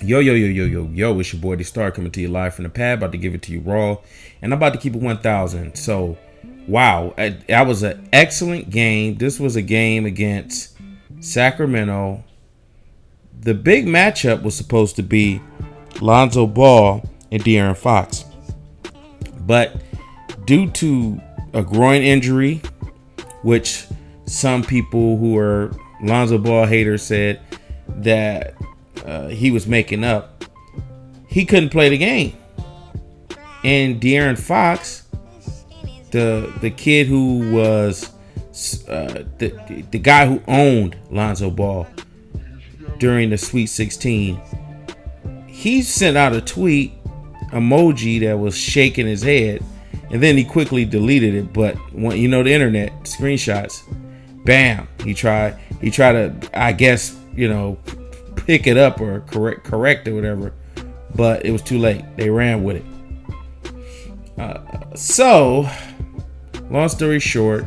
Yo, yo, yo, yo, yo, yo, it's your boy, The Star, coming to you live from the pad, about to give it to you raw, and I'm about to keep it 1,000. So, wow, that was an excellent game. This was a game against Sacramento. The big matchup was supposed to be Lonzo Ball and De'Aaron Fox. But due to a groin injury, which some people who are Lonzo Ball haters said that he was making up, he couldn't play the game. And De'Aaron Fox, the kid who was the guy who owned Lonzo Ball during the Sweet 16, he sent out a tweet emoji that was shaking his head, and then he quickly deleted it. But when you know the internet screenshots, bam, he tried to, I guess, pick it up or correct it, whatever, but it was too late. They ran with it. So long story short,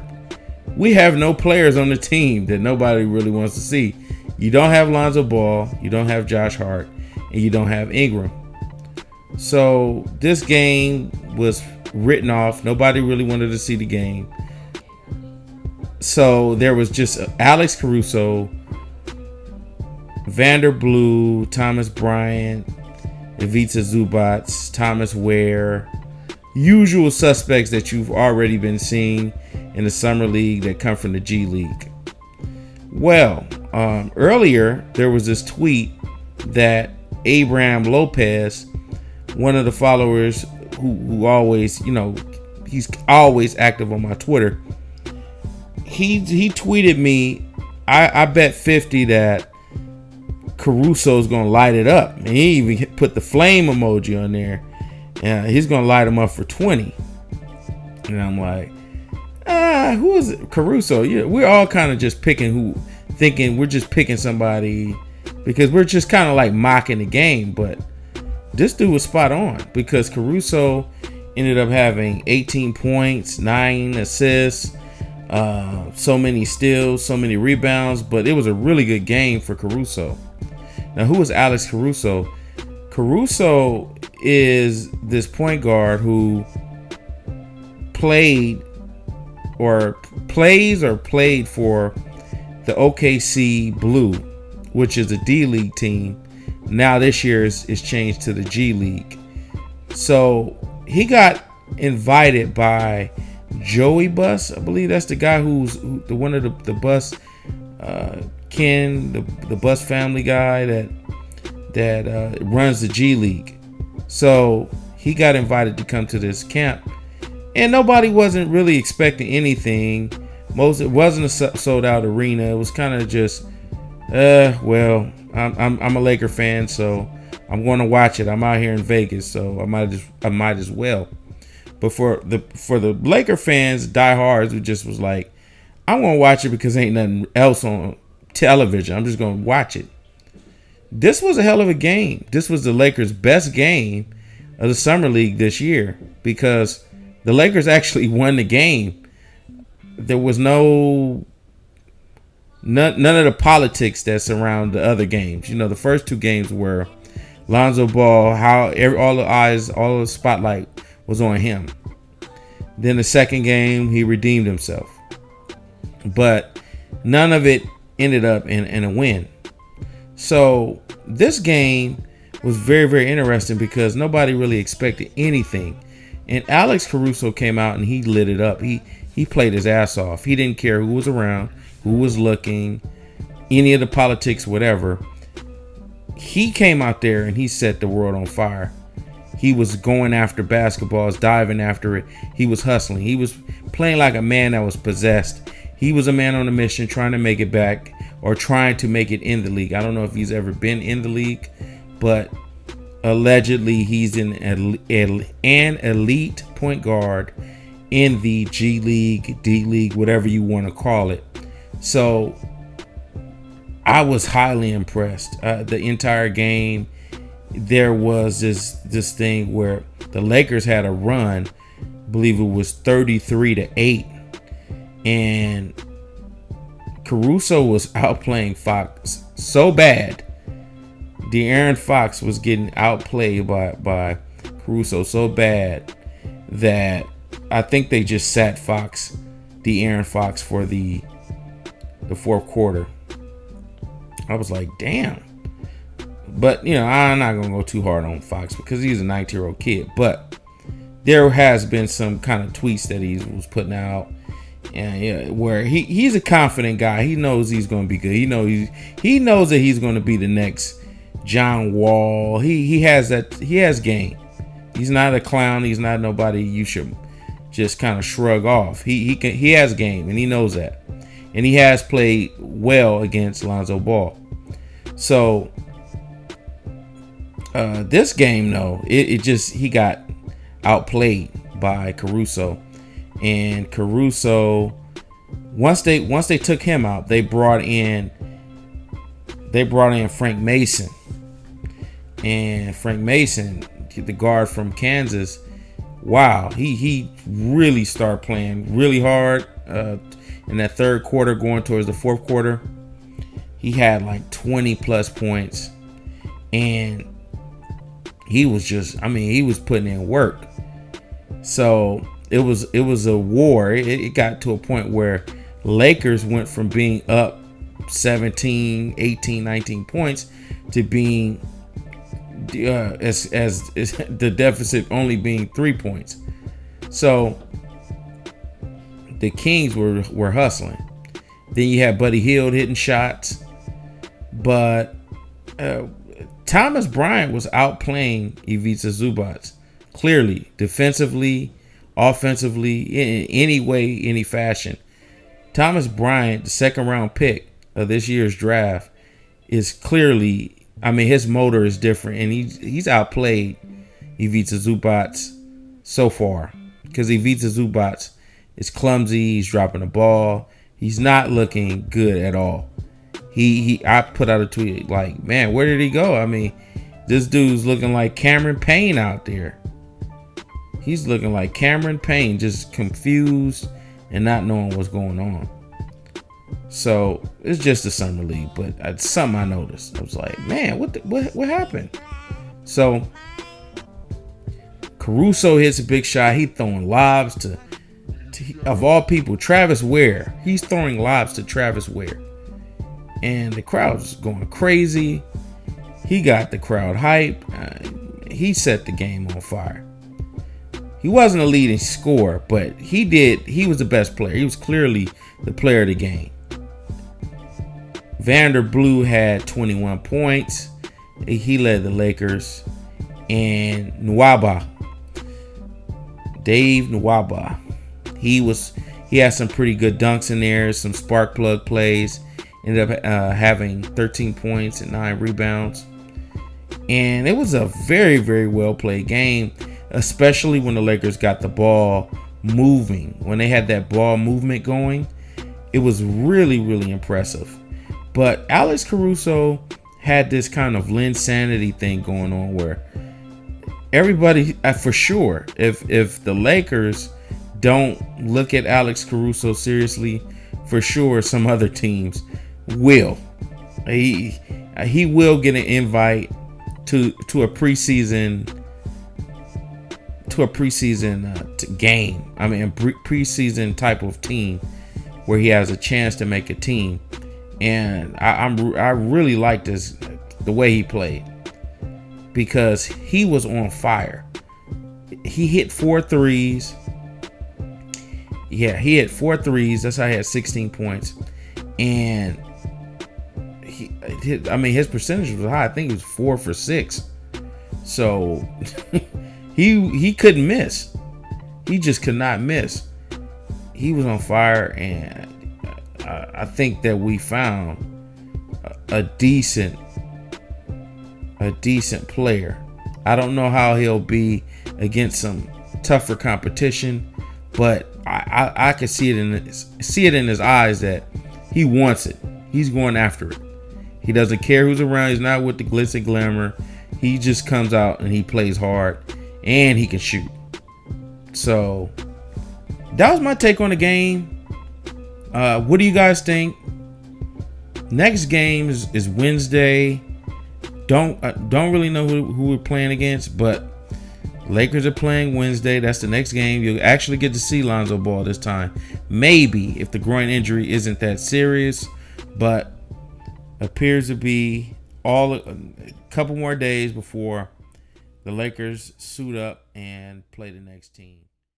we have no players on the team that nobody really wants to see. You don't have Lonzo Ball, you don't have Josh Hart, and you don't have Ingram. So this game was written off. Nobody really wanted to see the game. So there was just Alex Caruso, Vander Blue, Thomas Bryant, Ivica Zubac, Thomas Ware, usual suspects that you've already been seeing in the summer league that come from the G League. Well, earlier there was this tweet that Abraham Lopez, one of the followers who always, he's always active on my Twitter, he tweeted me, I bet 50 that Caruso's gonna light it up, and he even put the flame emoji on there. He's gonna light him up for 20. And I'm like, who is it? Caruso? Yeah, we're all kind of just thinking we're just picking somebody because we're just kind of like mocking the game. But this dude was spot on, because Caruso ended up having 18 points, 9 assists, so many steals, so many rebounds. But it was a really good game for Caruso. Now, who is Alex Caruso? Caruso is this point guard who played for the OKC Blue, which is a D League team. Now this year is changed to the G League. So he got invited by Joey Buss. I believe that's the guy who's the one of the Buss, Ken, the Buss family guy that runs the G League. So he got invited to come to this camp, and nobody wasn't really expecting anything. It wasn't a sold out arena. It was kind of just, well, I'm a Laker fan, so I'm going to watch it. I'm out here in Vegas, so I might as well. But for the Laker fans, diehards, who just was like, I'm going to watch it because ain't nothing else on television. I'm just going to watch it. This was a hell of a game. This was the Lakers' best game of the summer league this year, because the Lakers actually won the game. There was none of the politics that surround the other games. The first two games were Lonzo Ball, all the spotlight was on him. Then the second game, he redeemed himself. But none of it ended up in a win. So this game was very, very interesting because nobody really expected anything. And Alex Caruso came out and he lit it up. He played his ass off. He didn't care who was around, who was looking, any of the politics, whatever. He came out there and he set the world on fire. He was going after basketballs, diving after it. He was hustling. He was playing like a man that was possessed. He was a man on a mission, trying to make it back, or trying to make it in the league. I don't know if he's ever been in the league, but allegedly he's an elite point guard in the G League, D League, whatever you want to call it. So I was highly impressed. The entire game, there was this thing where the Lakers had a run. I believe it was 33-8, and Caruso was outplaying Fox so bad De'Aaron Fox was getting outplayed by Caruso so bad that I think they just sat De'Aaron Fox for the fourth quarter. I was like, damn. But, I'm not going to go too hard on Fox because he's a 19-year-old kid. But there has been some kind of tweets that he was putting out, and where he's a confident guy. He knows he's going to be good. He knows that he's going to be the next John Wall. He has game. He's not a clown. He's not nobody you should just kind of shrug off. He has game, and he knows that. And he has played well against Lonzo Ball. So this game, though, he got outplayed by Caruso. And Caruso, once they took him out, they brought in Frank Mason. And Frank Mason, the guard from Kansas, wow, he really started playing really hard in that third quarter going towards the fourth quarter. He had like 20 plus points, and he was putting in work. So it was a war. It got to a point where Lakers went from being up 17, 18, 19 points to being as the deficit only being 3 points. So the Kings were hustling. Then you had Buddy Hield hitting shots, but Thomas Bryant was outplaying Ivica Zubac clearly, defensively, offensively, in any way, any fashion. Thomas Bryant, the second round pick of this year's draft, is clearly, his motor is different, and he's outplayed Ivica Zubac so far, because Ivica Zubac is clumsy. He's dropping the ball. He's not looking good at all. I put out a tweet like, man, where did he go? This dude's looking like Cameron Payne out there. He's looking like Cameron Payne, just confused and not knowing what's going on. So it's just the summer league, but it's something I noticed. I was like, man, what happened? So Caruso hits a big shot. He throwing lobs to of all people, Travis Ware. He's throwing lobs to Travis Ware, and the crowd's going crazy. He got the crowd hype. He set the game on fire. He wasn't a leading scorer, but he was the best player. He was clearly the player of the game. Blue had 21 points. He led the Lakers. And Dave Nwaba, he had some pretty good dunks in there, some spark plug plays. Ended up having 13 points and 9 rebounds. And it was a very, very well played game, especially when the Lakers got the ball moving. When they had that ball movement going, it was really, really impressive. But Alex Caruso had this kind of Linsanity thing going on where everybody, for sure, if the Lakers don't look at Alex Caruso seriously, for sure some other teams will. He will get an invite to a preseason game. Preseason type of team where he has a chance to make a team. And I really like the way he played, because he was on fire. He hit 4 threes. Yeah, he hit 4 threes. That's how he had 16 points. And his percentage was high. I think he was 4 for 6. So he couldn't miss. He just could not miss. He was on fire, and I think that we found a decent player. I don't know how he'll be against some tougher competition, but I can see it in his eyes that he wants it. He's going after it. He doesn't care who's around. He's not with the glitz and glamour. He just comes out and he plays hard, and he can shoot. So that was my take on the game. What do you guys think? Next game is Wednesday. Don't really know who we're playing against, but Lakers are playing Wednesday. That's the next game. You'll actually get to see Lonzo Ball this time. Maybe if the groin injury isn't that serious, but appears to be a couple more days before the Lakers suit up and play the next team.